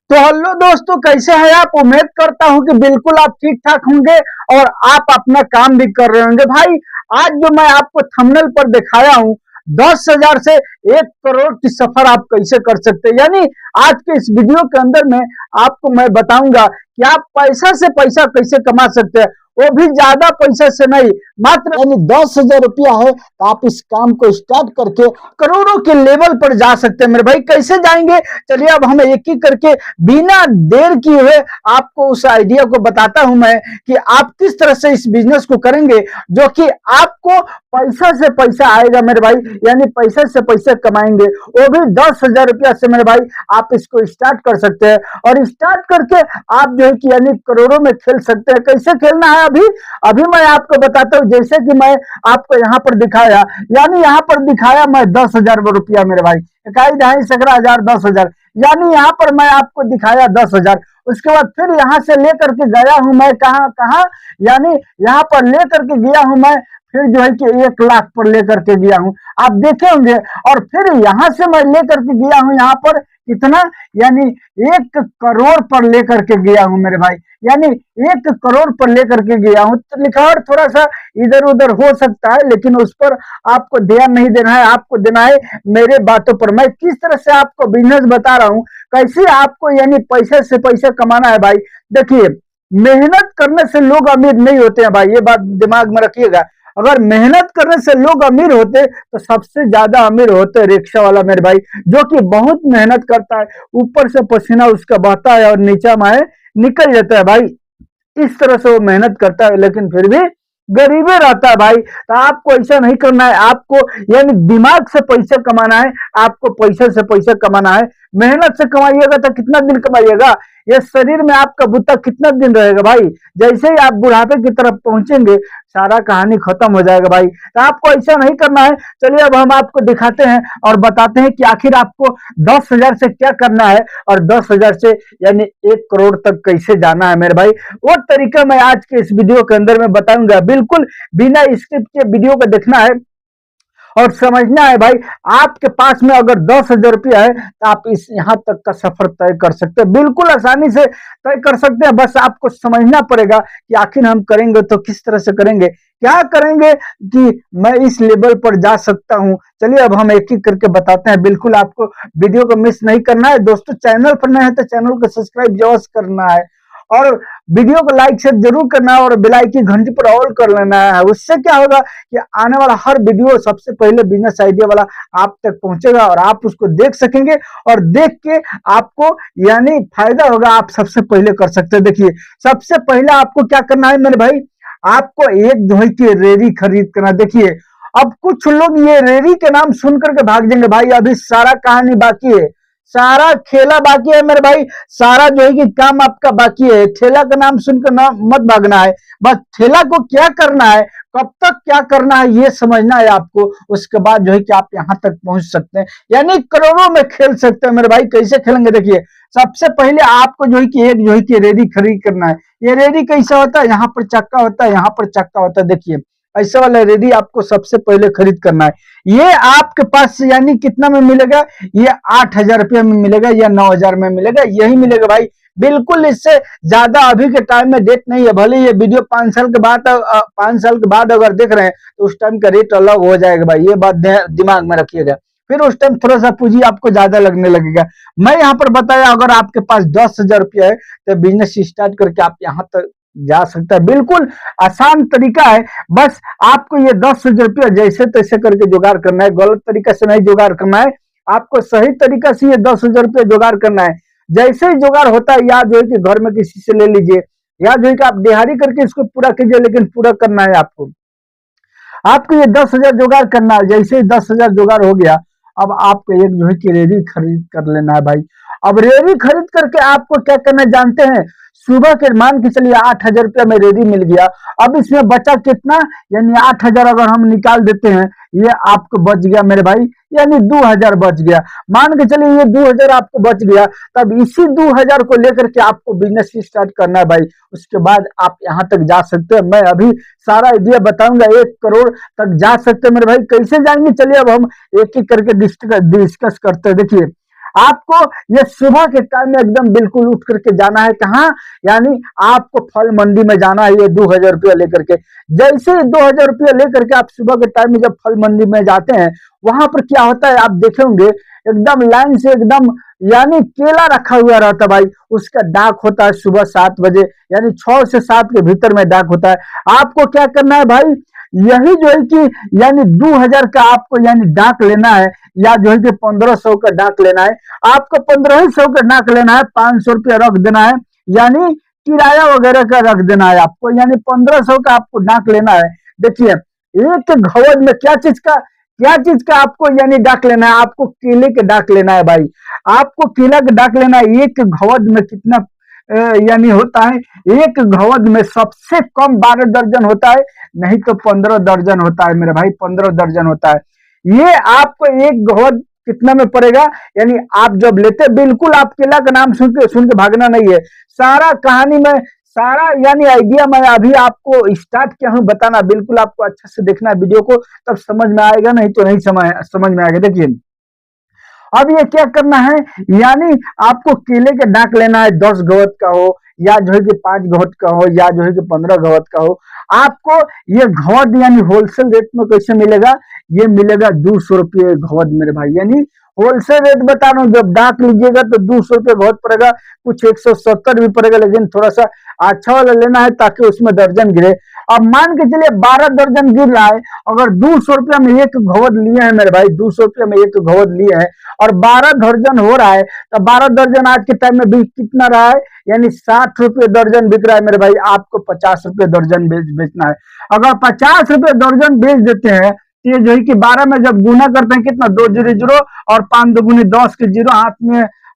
तो हेलो दोस्तों, कैसे हैं आप। उम्मीद करता हूं कि बिल्कुल आप ठीक ठाक होंगे और आप अपना काम भी कर रहे होंगे। भाई, आज जो मैं आपको थंबनेल पर दिखाया हूं, 10,000 से 1 करोड़ की सफर आप कैसे कर सकते हैं, यानी आज के इस वीडियो के अंदर में आपको मैं बताऊंगा कि आप पैसा से पैसा कैसे कमा सकते हैं, वो भी ज्यादा पैसा से नहीं, मात्र यानी 10,000 रुपया है तो आप इस काम को स्टार्ट करके करोड़ों के लेवल पर जा सकते हैं। मेरे भाई, कैसे जाएंगे, चलिए अब हम एक एक करके बिना देर किए हुए आपको उस आइडिया को बताता हूं मैं कि आप किस तरह से इस बिजनेस को करेंगे जो कि आपको पैसा से पैसा आएगा मेरे भाई, यानी पैसा से पैसा कमाएंगे, वो भी 10,000 रुपया से। मेरे भाई, आप इसको स्टार्ट कर सकते हैं और स्टार्ट करके आप जो है कि यानी करोड़ों में खेल सकते हैं। कैसे खेलना है अभी अभी मैं आपको बताता हूं। जैसे कि मैं आपको यहाँ पर दिखाया, यानी यहाँ पर दिखाया मैं 10,000 रुपया मेरे भाई, इकाई ढाई सत्रह हजार 10,000, यानी यहाँ पर मैं आपको दिखाया 10,000। उसके बाद फिर यहाँ से लेकर के गया हूं मैं कहाँ कहाँ, यानी यहाँ पर लेकर के गया हूं मैं, फिर जो है कि 1 लाख पर लेकर के गया हूं, आप देखे होंगे। और फिर यहां से मैं लेकर के गया हूं यहाँ पर कितना, यानी 1 करोड़ पर लेकर के गया हूं मेरे भाई, यानी 1 करोड़ पर लेकर के गया हूं। तो लिखावट थोड़ा सा इधर उधर हो सकता है, लेकिन उस पर आपको ध्यान नहीं देना है, आपको देना है मेरे बातों पर। मैं किस तरह से आपको बिजनेस बता रहा हूं, कैसे आपको यानी पैसे से पैसा कमाना है। भाई देखिए, मेहनत करने से लोग अमीर नहीं होते हैं भाई, ये बात दिमाग में रखिएगा। अगर मेहनत करने से लोग अमीर होते तो सबसे ज्यादा अमीर होते रिक्शा वाला मेरे भाई, जो कि बहुत मेहनत करता है, ऊपर से पसीना उसका बहता है और नीचा माए निकल जाता है भाई। इस तरह से वो मेहनत करता है, लेकिन फिर भी गरीबे रहता है भाई। तो आपको ऐसा नहीं करना है, आपको यानी दिमाग से पैसा कमाना है, आपको पैसे से पैसा कमाना है। मेहनत से कमाइएगा तो कितना दिन कमाइएगा, ये शरीर में आपका बुता कितना दिन रहेगा भाई। जैसे ही आप बुढ़ापे की तरफ पहुंचेंगे, सारा कहानी खत्म हो जाएगा भाई। तो आपको ऐसा नहीं करना है। चलिए अब हम आपको दिखाते हैं और बताते हैं कि आखिर आपको 10,000 से क्या करना है और 10,000 से यानी 1 करोड़ तक कैसे जाना है मेरे भाई। वो तरीका मैं आज के इस वीडियो के अंदर में बताऊंगा। बिल्कुल बिना स्क्रिप्ट के वीडियो को देखना है और समझना है भाई। आपके पास में अगर 10,000 रुपया है तो आप इस यहाँ तक का सफर तय कर सकते हैं, बिल्कुल आसानी से तय कर सकते हैं। बस आपको समझना पड़ेगा कि आखिर हम करेंगे तो किस तरह से करेंगे, क्या करेंगे कि मैं इस लेवल पर जा सकता हूं। चलिए अब हम एक एक करके बताते हैं। बिल्कुल आपको वीडियो को मिस नहीं करना है दोस्तों। चैनल पर नए हैं तो चैनल को सब्सक्राइब जरूर करना है और वीडियो को लाइक शेयर जरूर करना है और बेल आइकन की घंटी पर ऑल कर लेना है। उससे क्या होगा कि आने वाला हर वीडियो सबसे पहले बिजनेस आइडिया वाला आप तक पहुंचेगा और आप उसको देख सकेंगे और देख के आपको यानी फायदा होगा, आप सबसे पहले कर सकते हैं। देखिए, सबसे पहले आपको क्या करना है मेरे भाई, आपको एक जो है कि रेडी खरीद करना। देखिए, अब कुछ लोग ये रेडी के नाम सुन करके भाग जाएंगे भाई, अभी सारा कहानी बाकी है, सारा खेला बाकी है मेरे भाई, सारा जो है कि काम आपका बाकी है। ठेला का नाम सुनकर ना मत भागना है, बस ठेला को क्या करना है, कब तक क्या करना है ये समझना है आपको। उसके बाद जो है कि आप यहां तक पहुंच सकते हैं, यानी करोड़ों में खेल सकते हैं मेरे भाई। कैसे खेलेंगे, देखिए सबसे पहले आपको जो है कि एक जो है कि रेडी खरीद करना है। ये रेडी कैसा होता है, यहाँ पर चक्का होता है, यहाँ पर चक्का होता है। देखिए ऐसा वाला रेडी आपको सबसे पहले खरीद करना है। ये आपके पास यानी कितना में मिलेगा, ये 8,000 रुपया में मिलेगा या 9,000 में मिलेगा, यही मिलेगा भाई। बिल्कुल इससे ज्यादा अभी के टाइम में रेट नहीं है। भले ये वीडियो 5 साल के बाद अगर देख रहे हैं तो उस टाइम का रेट अलग हो जाएगा भाई, ये बात दिमाग में रखिएगा। फिर उस टाइम थोड़ा सा पूंजी आपको ज्यादा लगने लगेगा। मैं यहाँ पर बताया, अगर आपके पास 10,000 रुपया है तो बिजनेस स्टार्ट करके आप यहाँ तक जा सकता है। बिल्कुल आसान तरीका है, बस आपको ये 10,000 रुपया जैसे तैसे करके जुगाड़ करना है, गलत तरीका से नहीं जुगाड़ करना है। आपको सही तरीका से ये 10,000 रुपया जुगाड़ करना है। जैसे ही जुगाड़ होता है, या जो है कि घर में किसी से ले लीजिए, या जो है कि आप दिहाड़ी करके इसको पूरा कीजिए, लेकिन पूरा करना है आपको। आपको ये 10,000 जुगाड़ करना है। जैसे ही 10,000 जुगाड़ हो गया, अब आपको एक जो है कि रेडी खरीद कर लेना है भाई। अब रेडी खरीद करके आपको क्या करना है जानते हैं, सुबह के मान के चलिए 8,000 रुपया में रेडी मिल गया। अब इसमें बचा कितना, यानी 8,000 अगर हम निकाल देते हैं, ये आपको बच गया मेरे भाई, यानी 2,000 बच गया। मान के चलिए ये 2,000 आपको बच गया, तब इसी 2,000 को लेकर के आपको बिजनेस स्टार्ट करना है भाई। उसके बाद आप यहाँ तक जा सकते हैं। मैं अभी सारा आइडिया बताऊंगा, 1 करोड़ तक जा सकते हैं मेरे भाई। कैसे जाएंगे, चलिए अब हम एक एक करके डिस्कस करते हैं। देखिए, आपको ये सुबह के टाइम में एकदम बिल्कुल उठ करके जाना है कहाँ, यानी आपको फल मंडी में जाना है ये 2,000 रुपया लेकर के। जैसे ही 2,000 रुपया लेकर के आप सुबह के टाइम में जब फल मंडी में जाते हैं, वहां पर क्या होता है आप देखे होंगे, एकदम लाइन से एकदम यानी केला रखा हुआ रहता है भाई, उसका डाक होता है सुबह 7 बजे, यानी 6 से 7 के भीतर में डाक होता है। आपको क्या करना है भाई, यही जो है कि यानी 2,000 का आपको यानी डाक लेना है, या जो है कि 1,500 का डाक लेना है। आपको 1,500 का डाक लेना है, 500 रुपया रख देना है, यानी किराया वगैरह का रख देना है आपको, यानी 1,500 का आपको डाक लेना है। देखिए एक घवद में क्या चीज का आपको यानी डाक लेना है, आपको केले के डाक लेना है भाई, आपको केला के डाक लेना है। एक घवद में कितना यानी होता है, एक घवद में सबसे कम 12 दर्जन होता है, नहीं तो 15 दर्जन होता है मेरे भाई, 15 दर्जन होता है। ये आपको एक घवद कितना में पड़ेगा, यानी आप जब लेते, बिल्कुल आप केला का नाम सुन के भागना नहीं है। सारा कहानी में सारा यानी आइडिया मैं अभी आपको स्टार्ट किया हूं बताना, बिल्कुल आपको अच्छे से देखना है वीडियो को, तब समझ में आएगा, नहीं तो नहीं समझ में आएगा। देखिए अब ये क्या करना है, यानी आपको केले के डाक लेना है, 10 घवत का हो, या जो है कि 5 घवत का हो, या जो है कि 15 घवत का हो। आपको ये घवत यानी होलसेल रेट में कैसे मिलेगा, ये मिलेगा 200 रुपये घवत मेरे भाई, यानी होलसेल रेट बता रहा हूँ। जब डाक लीजिएगा तो 200 रुपये घवत पड़ेगा, कुछ 170 भी पड़ेगा, लेकिन थोड़ा सा अच्छा वाला लेना है ताकि उसमें दर्जन गिरे। अब मान के चलिए 12 दर्जन गिर रहा है, अगर 200 रुपया में एक घवत लिए हैं मेरे भाई, 200 रुपया में एक घवत लिए हैं और 12 दर्जन हो रहा है, तो 12 दर्जन आज के टाइम में बिक कितना रहा है, यानी 60 रुपये दर्जन बिक रहा है मेरे भाई। आपको 50 रुपये दर्जन बेचना है। अगर 50 रुपये दर्जन बेच देते हैं, तो ये जो है कि 12 में जब गुना करते हैं कितना, 2 0 0 और 5 दूनी 10 के जीरो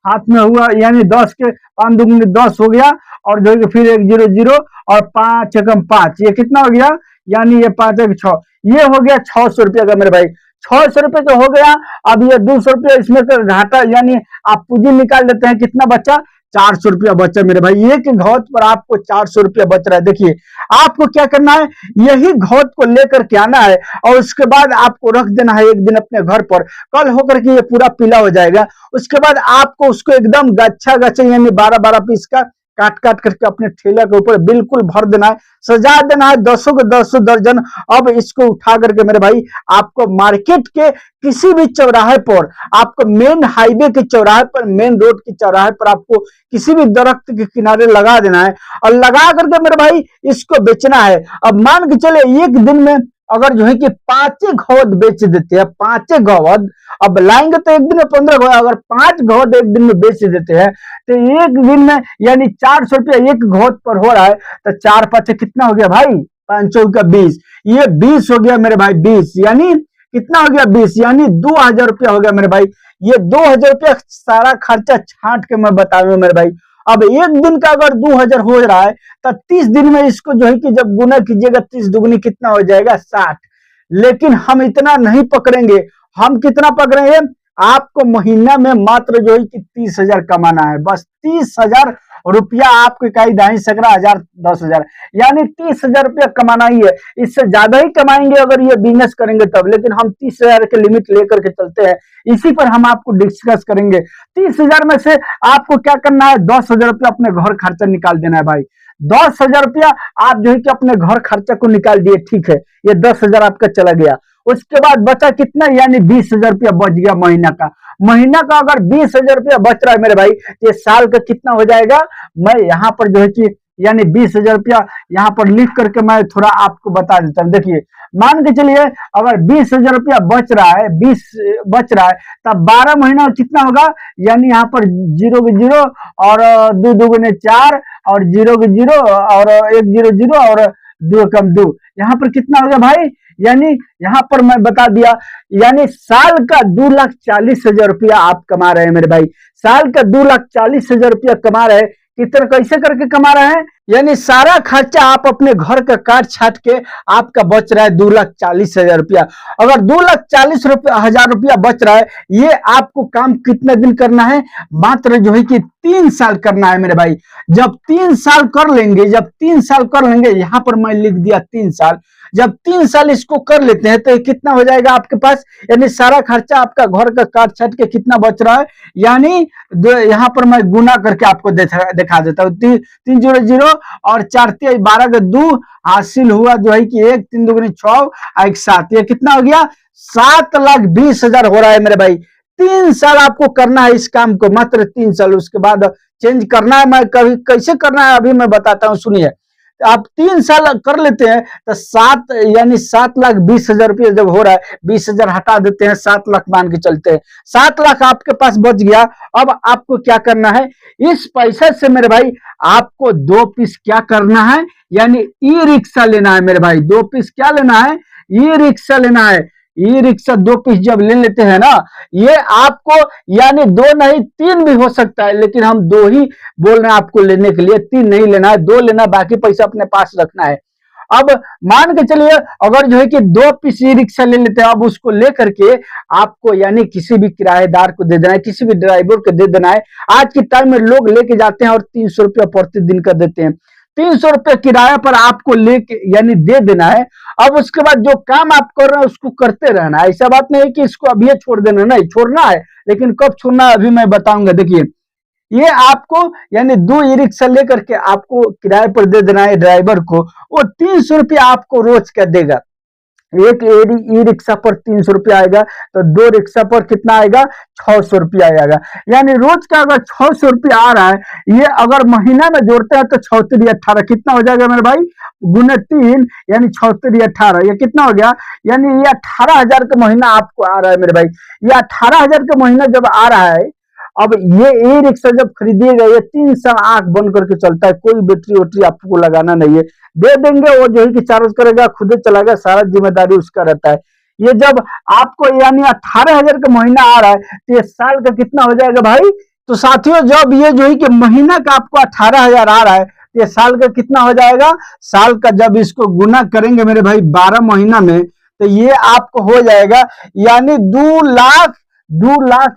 हाथ में हुआ, यानी 10 के 5 दूनी 10 हो गया, और जो है कि फिर 1 0 0 और 5 एकम 5, ये कितना हो गया, यानी ये 5 1 6, ये हो गया 600 रुपया का मेरे भाई। 600 रुपये का हो गया। अब ये 200 रुपया इसमें का घाटा, यानी आप पूंजी निकाल देते हैं, कितना बचा, 400 रुपया बचा मेरे भाई। एक घवत पर आपको 400 रुपया बच रहा है। देखिए आपको क्या करना है, यही घवत को लेकर के आना है और उसके बाद आपको रख देना है एक दिन अपने घर पर, कल होकर के ये पूरा पीला हो जाएगा। उसके बाद आपको उसको एकदम गच्छा गच्छा यानी 12-12 पीस का काट काट करके अपने ठेला के ऊपर बिल्कुल भर देना है, सजा देना है 10 के 10 दर्जन। अब इसको उठा करके मेरे भाई आपको मार्केट के किसी भी चौराहे पर, आपको मेन हाईवे के चौराहे पर, मेन रोड के चौराहे पर आपको किसी भी दरख्त के किनारे लगा देना है और लगा करके मेरे भाई इसको बेचना है। अब मान के चले एक दिन में अगर जो है कि 5 घवद बेच देते हैं, 5 घवद, अब लाएंगे तो एक दिन में 15 घवद, अगर 5 घवद एक दिन में बेच देते हैं तो एक दिन में यानी 400 रुपया एक घवद पर हो रहा है, तो 4 5 कितना हो गया भाई, 5 का 20, ये 20 हो गया मेरे भाई, 20 यानी कितना हो गया, 20 यानी 2,000 रुपया हो गया मेरे भाई। ये 2,000 रुपया सारा खर्चा छांट के मैं बता रहा हूं मेरे भाई। अब एक दिन का अगर 2,000 हो रहा है तो 30 दिन में इसको जो है कि जब गुना कीजिएगा 30 दुगनी कितना हो जाएगा, 60। लेकिन हम इतना नहीं पकड़ेंगे, हम कितना पकड़ेंगे, आपको महीना में मात्र जो है कि 30,000 कमाना है, बस 30,000 रुपया आपको इकाई दाई 17,000 10,000, यानी 30,000 रुपया कमाना ही है। इससे ज्यादा ही कमाएंगे अगर ये बिजनेस करेंगे तब, लेकिन हम 30,000 के लिमिट लेकर के चलते हैं, इसी पर हम आपको डिस्कस करेंगे। 30,000 में से आपको क्या करना है, 10,000 रुपया अपने घर खर्चा निकाल देना है भाई। 10,000 रुपया आप जो है कि अपने घर खर्चा को निकाल दिए, ठीक है, ये 10,000 आपका चला गया। उसके बाद बचा कितना, यानी 20,000 रुपया बच गया महीना का। महीना का अगर 20,000 रुपया बच रहा है मेरे भाई, ये साल का कितना हो जाएगा, मैं यहाँ पर जो है कि यानी 20,000 रुपया यहाँ पर लिख करके मैं थोड़ा आपको बता देता हूँ। देखिए मान के चलिए अगर 20,000 रुपया बच रहा है, 20 बच रहा है, तब 12 महीना कितना होगा, यानी यहाँ पर 0 के 0 और 2 दूगुने 4 और 0 के 0 और 1 0 0 और 2 कम 2, यहाँ पर कितना हो गया भाई, यानी यहाँ पर मैं बता दिया, यानी साल का 2,40,000 रुपया आप कमा रहे हैं मेरे भाई। साल का 2,40,000 रुपया कमा रहे हैं। कितना कैसे करके कमा रहे हैं, यानी सारा खर्चा आप अपने घर का काट छाट के आपका बच रहा है 2,40,000 रुपया। अगर 2,40,000 रुपया बच रहा है, ये आपको काम कितने दिन करना है, मात्र जो है कि 3 साल करना है मेरे भाई। जब 3 साल कर लेंगे, जब 3 साल कर लेंगे, यहाँ पर मैं लिख दिया 3 साल, जब 3 साल इसको कर लेते हैं तो ये कितना हो जाएगा आपके पास, यानी सारा खर्चा आपका घर का काट छट के कितना बच रहा है, यानी यहाँ पर मैं गुना करके आपको दिखा देता हूँ। 3 0 0 और 4 3 12 का 2 हासिल हुआ जो है कि 1 3 2 6 और 1 7, ये कितना हो गया 7,20,000 हो रहा है मेरे भाई। 3 साल आपको करना है इस काम को, मात्र 3 साल, उसके बाद चेंज करना है। मैं कभी कैसे करना है अभी मैं बताता हूँ, सुनिए। आप 3 साल कर लेते हैं तो 7,20,000 रुपये जब हो रहा है, 20,000 हटा देते हैं, 7 लाख मान के चलते हैं, 7 लाख आपके पास बच गया। अब आपको क्या करना है, इस पैसे से मेरे भाई आपको 2 पीस क्या करना है, यानी ई रिक्शा लेना है मेरे भाई। 2 पीस क्या लेना है, ई रिक्शा लेना है। ई रिक्शा 2 पीस जब ले लेते हैं ना, ये आपको यानी 2 नहीं 3 भी हो सकता है, लेकिन हम 2 ही बोल रहे हैं आपको लेने के लिए, 3 नहीं लेना है, 2 लेना, बाकी पैसा अपने पास रखना है। अब मान के चलिए अगर जो है कि 2 पीस ई रिक्शा ले लेते हैं, अब उसको लेकर के आपको यानी किसी भी किराएदार को दे देना है, किसी भी ड्राइवर को दे देना है। आज के टाइम में लोग लेके जाते हैं और 300 रुपया प्रतिदिन का देते हैं। 300 रुपये किराया पर आपको लेके यानी दे देना है। अब उसके बाद जो काम आप कर रहे हैं उसको करते रहना है। ऐसा बात नहीं है कि इसको अभी छोड़ देना, नहीं छोड़ना है, लेकिन कब छोड़ना है अभी मैं बताऊंगा। देखिए, ये आपको यानी 2 ई रिक्शा लेकर के आपको किराए पर दे देना है ड्राइवर को, वो 300 रुपया आपको रोज का देगा। एक ई रिक्शा पर 300 रुपया आएगा, तो 2 रिक्शा पर कितना आएगा, 600 रुपया आएगा। यानी रोज का अगर 600 रुपया आ रहा है, ये अगर महीना में जोड़ते हैं तो 6 3 18 कितना हो जाएगा मेरे भाई, गुने 3 यानी 6 3 18, ये कितना हो गया, यानी ये 18,000 का महीना आपको आ रहा है मेरे भाई। ये 18,000 का महीना जब आ रहा है, अब ये ई रिक्शा जब खरीदिएगा, ये 3 साल आंख बंद करके चलता है, कोई बैटरी वोटरी आपको लगाना नहीं है, दे देंगे वो जो है कि चार्ज करेगा, खुद चलाएगा, सारा जिम्मेदारी उसका रहता है। ये जब आपको यानी 18,000 का महीना आ रहा है, तो ये साल का कितना हो जाएगा भाई। तो साथियों, जब ये जो है कि महीना का आपको 18,000 आ रहा है, तो ये साल का कितना हो जाएगा, साल का जब इसको गुना करेंगे मेरे भाई 12 महीना में, तो ये आपको हो जाएगा यानी 2 लाख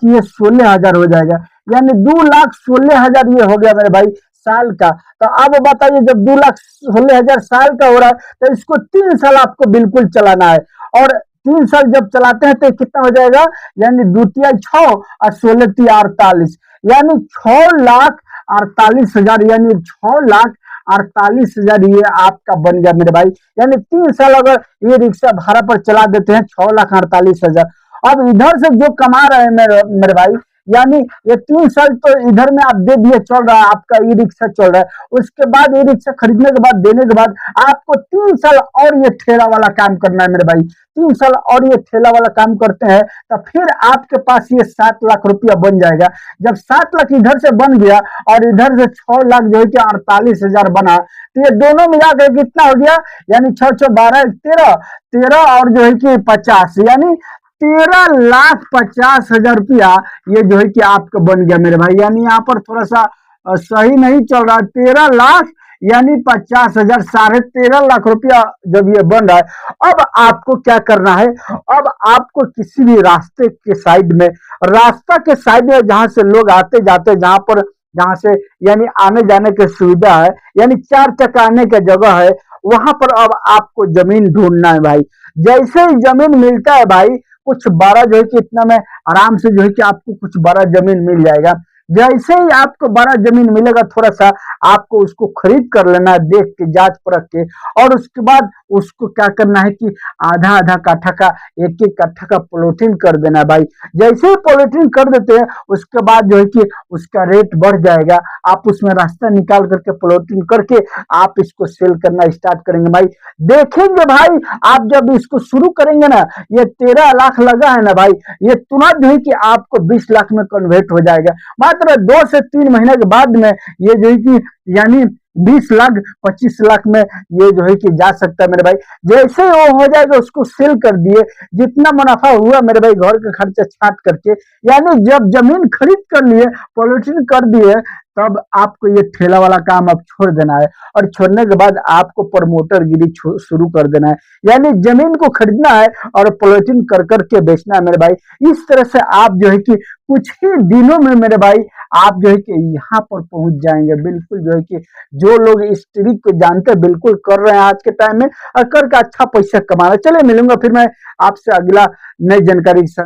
ये 16,000 हो जाएगा। यानी 2,16,000 ये हो गया मेरे भाई साल का। तो अब बताइए, जब 2,16,000 साल का हो रहा है, तो इसको 3 साल आपको बिल्कुल चलाना है। और 3 साल जब चलाते हैं तो कितना हो जाएगा, यानी 2 तिया 6 और 16 तिया 48, यानी 6,48,000, यानी 6,48,000 ये आपका बन गया मेरे भाई। यानी 3 साल अगर ये रिक्शा भाड़ा पर चला देते हैं, 6,48,000। अब इधर से जो कमा रहे हैं मेरे भाई, यानी ये 3 साल तो इधर में आप दे दिए, चल रहा है आपका ई रिक्शा चल रहा है, उसके बाद ई रिक्शा खरीदने के बाद देने के बाद आपको 3 साल और ये ठेला वाला काम करना है मेरे भाई। 3 साल और ये ठेला वाला काम करते हैं तो फिर आपके पास ये 7 लाख रुपया बन जाएगा। जब 7 लाख इधर से बन गया और इधर से 6 लाख जो है कि 48,000 बना, तो ये दोनों मिलाकर कितना हो गया, यानी 6 6 12 13 13 और जो है कि 50, यानी 13,50,000 रुपया ये जो है कि आपका बन गया मेरे भाई। यानी यहाँ पर थोड़ा सा सही नहीं चल रहा, 13 लाख यानी 50,000, 13.5 लाख रुपया जब ये बन रहा है। अब आपको क्या करना है, अब आपको किसी भी रास्ते के साइड में, रास्ता के साइड में जहां से लोग आते जाते, जहां से यानी आने जाने की सुविधा है, यानी 4 चक्का आने की जगह है, वहां पर अब आपको जमीन ढूंढना है भाई। जैसे ही जमीन मिलता है भाई, कुछ बड़ा जो है कि इतना में आराम से जो है कि आपको कुछ बड़ा जमीन मिल जाएगा। जैसे ही आपको बड़ा जमीन मिलेगा, थोड़ा सा आपको उसको खरीद कर लेना है, देख के जांच परख के, और उसके बाद उसको क्या करना है कि आधा आधा काठा का, एक एक काठा का प्लॉटिंग कर देना है भाई। जैसे ही प्लॉटिंग कर देते हैं, उसके बाद जो है कि उसका रेट बढ़ जाएगा, आप उसमें रास्ता निकाल करके प्लॉटिंग करके आप इसको सेल करना स्टार्ट करेंगे भाई। देखेंगे भाई, आप जब इसको शुरू करेंगे ना, ये 13 लाख लगा है ना भाई, ये तुरंत जो है कि आपको 20 लाख में कन्वर्ट हो जाएगा। मात्र 2 से 3 महीने के बाद में ये जो है कि यानी 20 लाख 25 लाख में ये जो है कि जा सकता है मेरे भाई। जैसे वो हो जाएगा, उसको सेल कर दिए, जितना मुनाफा हुआ मेरे भाई घर का खर्चा छाट करके, यानी जब जमीन खरीद कर लिए, पॉलिटिन कर दिए, तब आपको ये ठेला वाला काम अब छोड़ देना है, और छोड़ने के बाद आपको प्रमोटर गिरी शुरू कर देना है, यानी जमीन को खरीदना है और प्लॉटिंग कर करके बेचना है मेरे भाई। इस तरह से आप जो है कि कुछ ही दिनों में मेरे भाई आप जो है कि यहाँ पर पहुंच जाएंगे। बिल्कुल जो है कि जो लोग इस ट्रिक को जानते हैं बिल्कुल कर रहे हैं आज के टाइम में, और करके अच्छा पैसा कमा रहे हैं। चलिए मिलूंगा फिर मैं आपसे अगला नई जानकारी के साथ।